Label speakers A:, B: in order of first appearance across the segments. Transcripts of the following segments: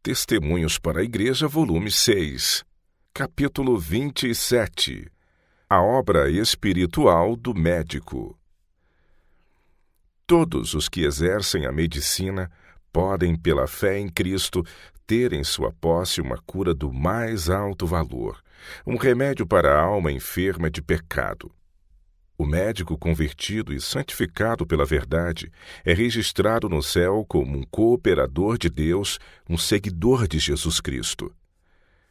A: Testemunhos para a Igreja, volume 6. Capítulo 27. A obra espiritual do médico. Todos os que exercem a medicina podem, pela fé em Cristo, ter em sua posse uma cura do mais alto valor, um remédio para a alma enferma de pecado. O médico convertido e santificado pela verdade é registrado no céu como um cooperador de Deus, um seguidor de Jesus Cristo.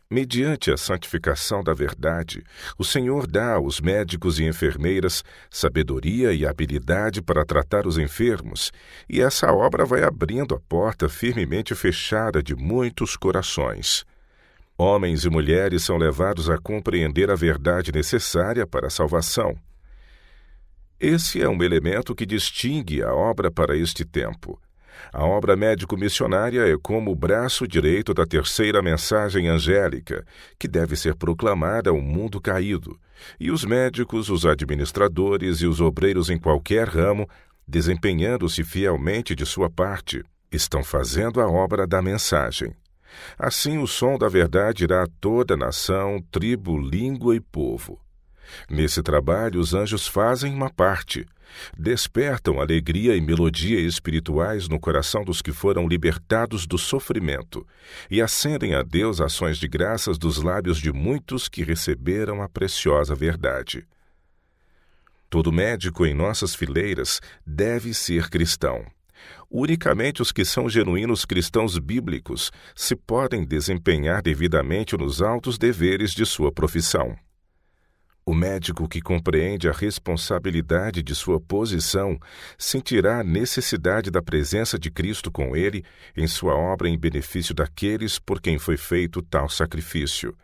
A: Mediante a santificação da verdade, o Senhor dá aos médicos e enfermeiras sabedoria e habilidade para tratar os enfermos, e essa obra vai abrindo a porta firmemente fechada de muitos corações. Homens e mulheres são levados a compreender a verdade necessária para a salvação. Esse é um elemento que distingue a obra para este tempo. A obra médico-missionária é como o braço direito da terceira mensagem angélica, que deve ser proclamada ao mundo caído, e os médicos, os administradores e os obreiros em qualquer ramo, desempenhando-se fielmente de sua parte, estão fazendo a obra da mensagem. Assim o som da verdade irá a toda nação, tribo, língua e povo. Nesse trabalho, os anjos fazem uma parte. Despertam alegria e melodia espirituais no coração dos que foram libertados do sofrimento e acendem a Deus ações de graças dos lábios de muitos que receberam a preciosa verdade. Todo médico em nossas fileiras deve ser cristão. Unicamente os que são genuínos cristãos bíblicos se podem desempenhar devidamente nos altos deveres de sua profissão. O médico que compreende a responsabilidade de sua posição sentirá a necessidade da presença de Cristo com ele em sua obra em benefício daqueles por quem foi feito tal sacrifício.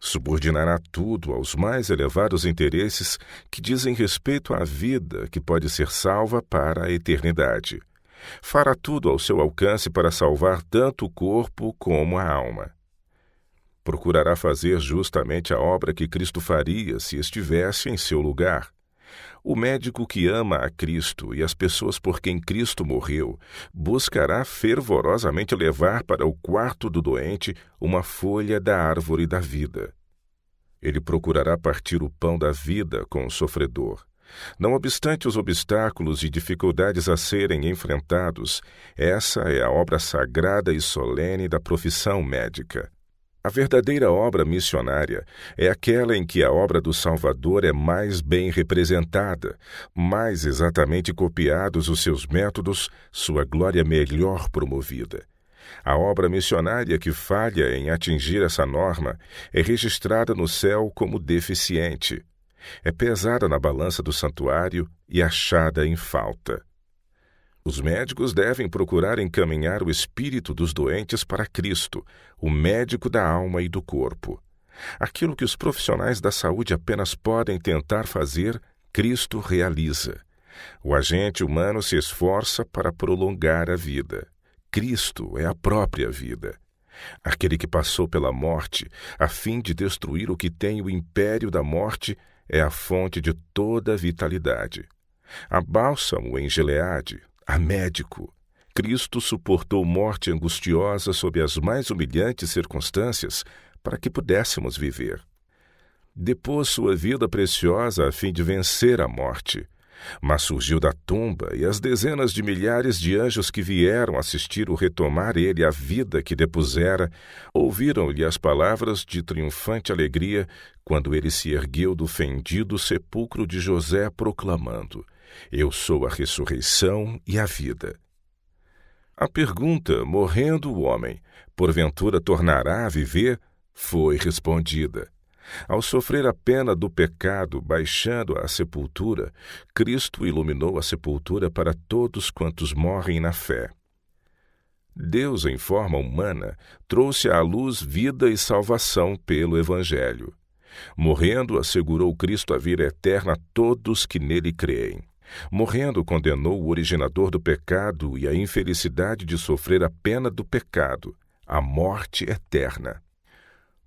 A: Subordinará tudo aos mais elevados interesses que dizem respeito à vida que pode ser salva para a eternidade. Fará tudo ao seu alcance para salvar tanto o corpo como a alma. Procurará fazer justamente a obra que Cristo faria se estivesse em seu lugar. O médico que ama a Cristo e as pessoas por quem Cristo morreu buscará fervorosamente levar para o quarto do doente uma folha da árvore da vida. Ele procurará partir o pão da vida com o sofredor. Não obstante os obstáculos e dificuldades a serem enfrentados, essa é a obra sagrada e solene da profissão médica. A verdadeira obra missionária é aquela em que a obra do Salvador é mais bem representada, mais exatamente copiados os seus métodos, sua glória melhor promovida. A obra missionária que falha em atingir essa norma é registrada no céu como deficiente. É pesada na balança do santuário e achada em falta. Os médicos devem procurar encaminhar o espírito dos doentes para Cristo, o médico da alma e do corpo. Aquilo que os profissionais da saúde apenas podem tentar fazer, Cristo realiza. O agente humano se esforça para prolongar a vida. Cristo é a própria vida. Aquele que passou pela morte, a fim de destruir o que tem o império da morte, é a fonte de toda a vitalidade. A bálsamo em Gileade, a médico. Cristo suportou morte angustiosa sob as mais humilhantes circunstâncias para que pudéssemos viver. Depôs sua vida preciosa a fim de vencer a morte, mas surgiu da tumba e as dezenas de milhares de anjos que vieram assistir o retomar ele a vida que depusera, ouviram-lhe as palavras de triunfante alegria quando ele se ergueu do fendido sepulcro de José proclamando: Eu sou a ressurreição e a vida. A pergunta, morrendo o homem, porventura tornará a viver, foi respondida. Ao sofrer a pena do pecado, baixando à sepultura, Cristo iluminou a sepultura para todos quantos morrem na fé. Deus, em forma humana, trouxe à luz vida e salvação pelo Evangelho. Morrendo, assegurou Cristo a vida eterna a todos que nele creem. Morrendo, condenou o originador do pecado e a infelicidade de sofrer a pena do pecado, a morte eterna.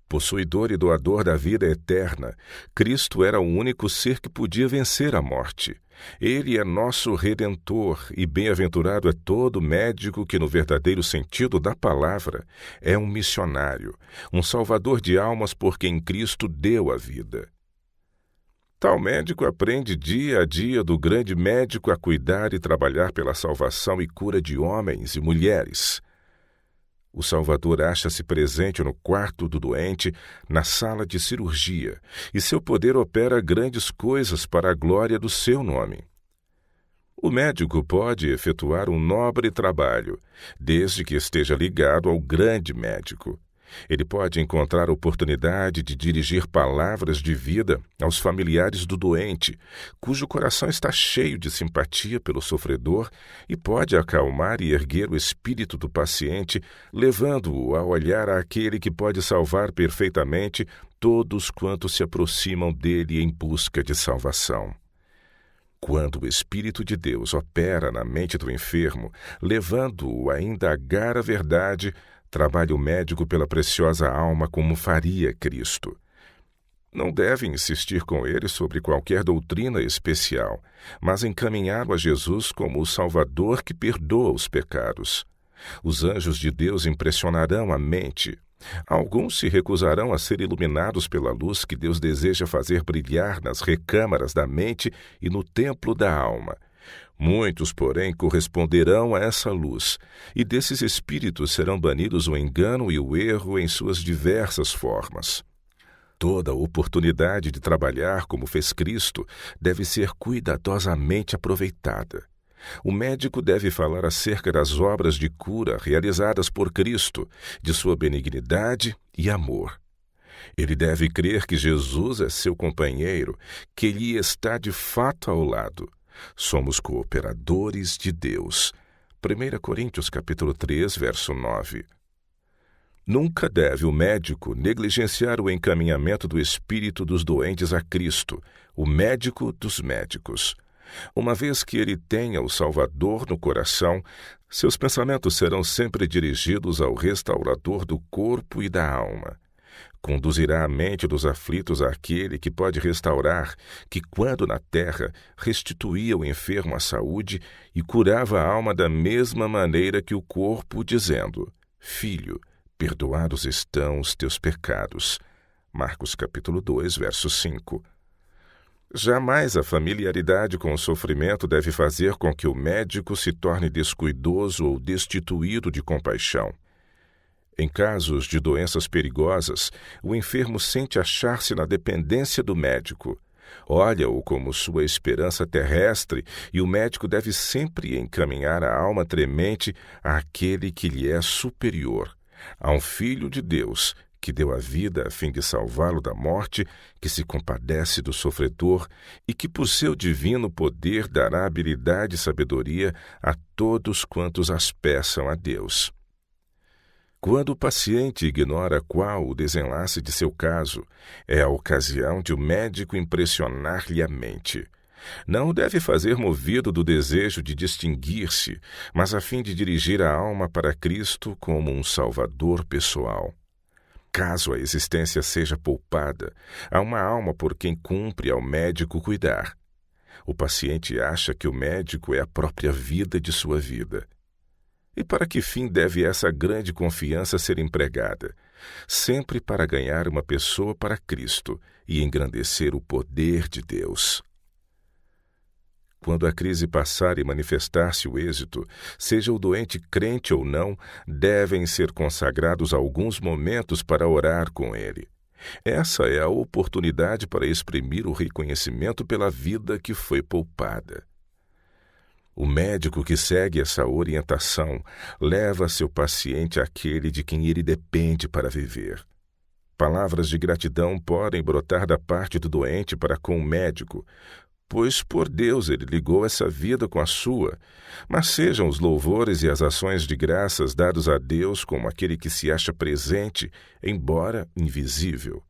A: Possuidor e doador da vida eterna, Cristo era o único ser que podia vencer a morte. Ele é nosso Redentor, e bem-aventurado é todo médico que, no verdadeiro sentido da palavra, é um missionário, um salvador de almas por quem Cristo deu a vida. Tal médico aprende dia a dia do grande médico a cuidar e trabalhar pela salvação e cura de homens e mulheres. O Salvador acha-se presente no quarto do doente, na sala de cirurgia, e seu poder opera grandes coisas para a glória do seu nome. O médico pode efetuar um nobre trabalho, desde que esteja ligado ao grande médico. Ele pode encontrar oportunidade de dirigir palavras de vida aos familiares do doente, cujo coração está cheio de simpatia pelo sofredor, e pode acalmar e erguer o espírito do paciente, levando-o a olhar àquele que pode salvar perfeitamente todos quantos se aproximam dele em busca de salvação. Quando o Espírito de Deus opera na mente do enfermo, levando-o a indagar a verdade, trabalha o médico pela preciosa alma como faria Cristo. Não deve insistir com ele sobre qualquer doutrina especial, mas encaminhá-lo a Jesus como o Salvador que perdoa os pecados. Os anjos de Deus impressionarão a mente. Alguns se recusarão a ser iluminados pela luz que Deus deseja fazer brilhar nas recâmaras da mente e no templo da alma. Muitos, porém, corresponderão a essa luz, e desses espíritos serão banidos o engano e o erro em suas diversas formas. Toda oportunidade de trabalhar como fez Cristo deve ser cuidadosamente aproveitada. O médico deve falar acerca das obras de cura realizadas por Cristo, de sua benignidade e amor. Ele deve crer que Jesus é seu companheiro, que lhe está de fato ao lado. Somos cooperadores de Deus. 1 Coríntios capítulo 3, verso 9. Nunca deve o médico negligenciar o encaminhamento do espírito dos doentes a Cristo, o médico dos médicos. Uma vez que ele tenha o Salvador no coração, seus pensamentos serão sempre dirigidos ao restaurador do corpo e da alma. Conduzirá a mente dos aflitos àquele que pode restaurar, que, quando na terra, restituía o enfermo à saúde e curava a alma da mesma maneira que o corpo, dizendo: Filho, perdoados estão os teus pecados. Marcos capítulo 2, verso 5. Jamais a familiaridade com o sofrimento deve fazer com que o médico se torne descuidoso ou destituído de compaixão. Em casos de doenças perigosas, o enfermo sente achar-se na dependência do médico. Olha-o como sua esperança terrestre, e o médico deve sempre encaminhar a alma tremente àquele que lhe é superior, a um Filho de Deus, que deu a vida a fim de salvá-lo da morte, que se compadece do sofredor e que, por seu divino poder, dará habilidade e sabedoria a todos quantos as peçam a Deus. Quando o paciente ignora qual o desenlace de seu caso, é a ocasião de o médico impressionar-lhe a mente. Não o deve fazer movido do desejo de distinguir-se, mas a fim de dirigir a alma para Cristo como um salvador pessoal. Caso a existência seja poupada, há uma alma por quem cumpre ao médico cuidar. O paciente acha que o médico é a própria vida de sua vida. E para que fim deve essa grande confiança ser empregada? Sempre para ganhar uma pessoa para Cristo e engrandecer o poder de Deus. Quando a crise passar e manifestar-se o êxito, seja o doente crente ou não, devem ser consagrados alguns momentos para orar com ele. Essa é a oportunidade para exprimir o reconhecimento pela vida que foi poupada. O médico que segue essa orientação leva seu paciente àquele de quem ele depende para viver. Palavras de gratidão podem brotar da parte do doente para com o médico, pois por Deus ele ligou essa vida com a sua, mas sejam os louvores e as ações de graças dados a Deus como aquele que se acha presente, embora invisível.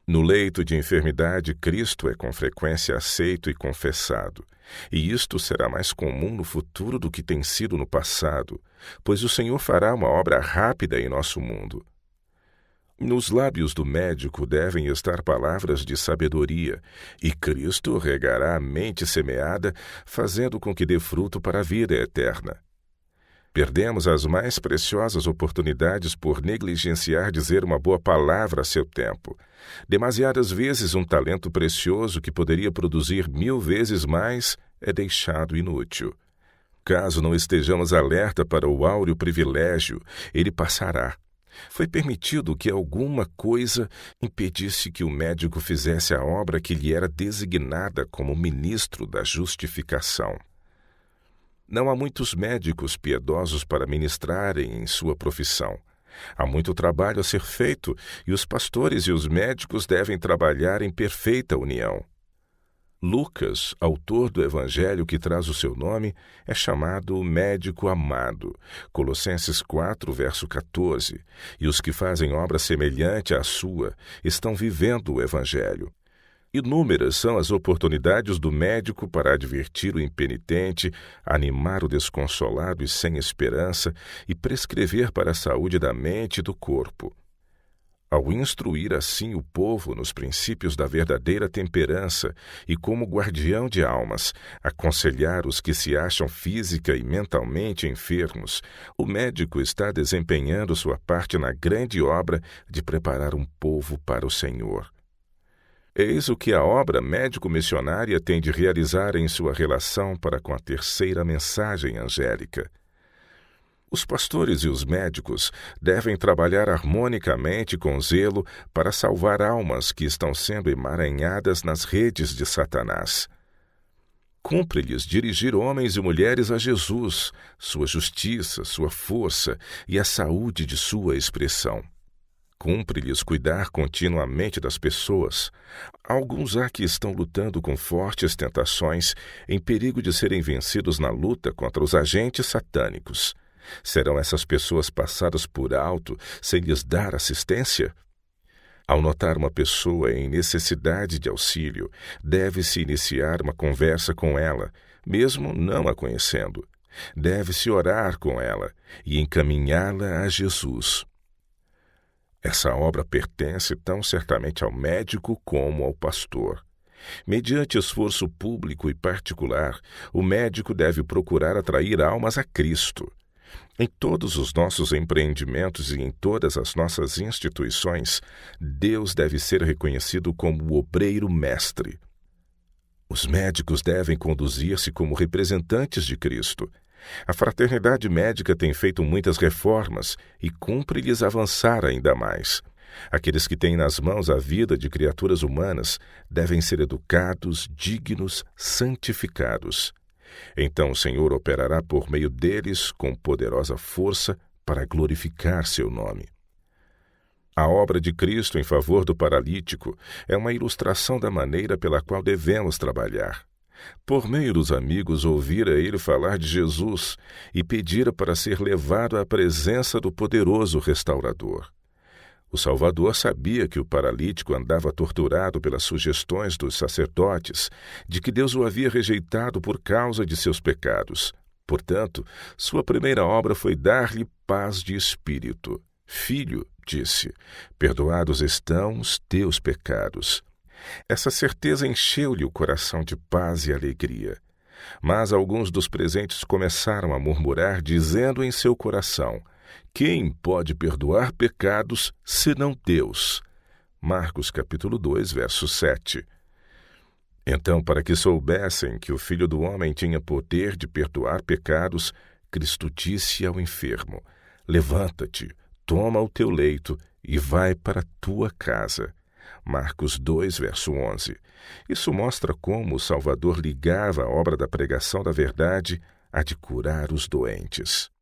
A: No leito de enfermidade, Cristo é com frequência aceito e confessado, e isto será mais comum no futuro do que tem sido no passado, pois o Senhor fará uma obra rápida em nosso mundo. Nos lábios do médico devem estar palavras de sabedoria, e Cristo regará a mente semeada, fazendo com que dê fruto para a vida eterna. Perdemos as mais preciosas oportunidades por negligenciar dizer uma boa palavra a seu tempo. Demasiadas vezes um talento precioso que poderia produzir 1000 vezes mais é deixado inútil. Caso não estejamos alerta para o áureo privilégio, ele passará. Foi permitido que alguma coisa impedisse que o médico fizesse a obra que lhe era designada como ministro da justificação. Não há muitos médicos piedosos para ministrarem em sua profissão. Há muito trabalho a ser feito e os pastores e os médicos devem trabalhar em perfeita união. Lucas, autor do evangelho que traz o seu nome, é chamado médico amado, Colossenses 4, verso 14, e os que fazem obra semelhante à sua estão vivendo o evangelho. Inúmeras são as oportunidades do médico para advertir o impenitente, animar o desconsolado e sem esperança e prescrever para a saúde da mente e do corpo. Ao instruir assim o povo nos princípios da verdadeira temperança e como guardião de almas, aconselhar os que se acham física e mentalmente enfermos, o médico está desempenhando sua parte na grande obra de preparar um povo para o Senhor. Eis o que a obra médico-missionária tem de realizar em sua relação para com a terceira mensagem angélica. Os pastores e os médicos devem trabalhar harmonicamente com zelo para salvar almas que estão sendo emaranhadas nas redes de Satanás. Cumpre-lhes dirigir homens e mulheres a Jesus, sua justiça, sua força e a saúde de sua expressão. Cumpre-lhes cuidar continuamente das pessoas. Alguns há que estão lutando com fortes tentações, em perigo de serem vencidos na luta contra os agentes satânicos. Serão essas pessoas passadas por alto sem lhes dar assistência? Ao notar uma pessoa em necessidade de auxílio, deve-se iniciar uma conversa com ela, mesmo não a conhecendo. Deve-se orar com ela e encaminhá-la a Jesus. Essa obra pertence tão certamente ao médico como ao pastor. Mediante esforço público e particular, o médico deve procurar atrair almas a Cristo. Em todos os nossos empreendimentos e em todas as nossas instituições, Deus deve ser reconhecido como o obreiro mestre. Os médicos devem conduzir-se como representantes de Cristo. A fraternidade médica tem feito muitas reformas e cumpre-lhes avançar ainda mais. Aqueles que têm nas mãos a vida de criaturas humanas devem ser educados, dignos, santificados. Então o Senhor operará por meio deles com poderosa força para glorificar seu nome. A obra de Cristo em favor do paralítico é uma ilustração da maneira pela qual devemos trabalhar. Por meio dos amigos, ouvira ele falar de Jesus e pedira para ser levado à presença do poderoso restaurador. O Salvador sabia que o paralítico andava torturado pelas sugestões dos sacerdotes, de que Deus o havia rejeitado por causa de seus pecados. Portanto, sua primeira obra foi dar-lhe paz de espírito. Filho, disse, perdoados estão os teus pecados. Essa certeza encheu-lhe o coração de paz e alegria. Mas alguns dos presentes começaram a murmurar, dizendo em seu coração: quem pode perdoar pecados, senão Deus? Marcos capítulo 2, verso 7. Então, para que soubessem que o Filho do Homem tinha poder de perdoar pecados, Cristo disse ao enfermo: levanta-te, toma o teu leito e vai para a tua casa. Marcos 2, verso 11. Isso mostra como o Salvador ligava a obra da pregação da verdade à de curar os doentes.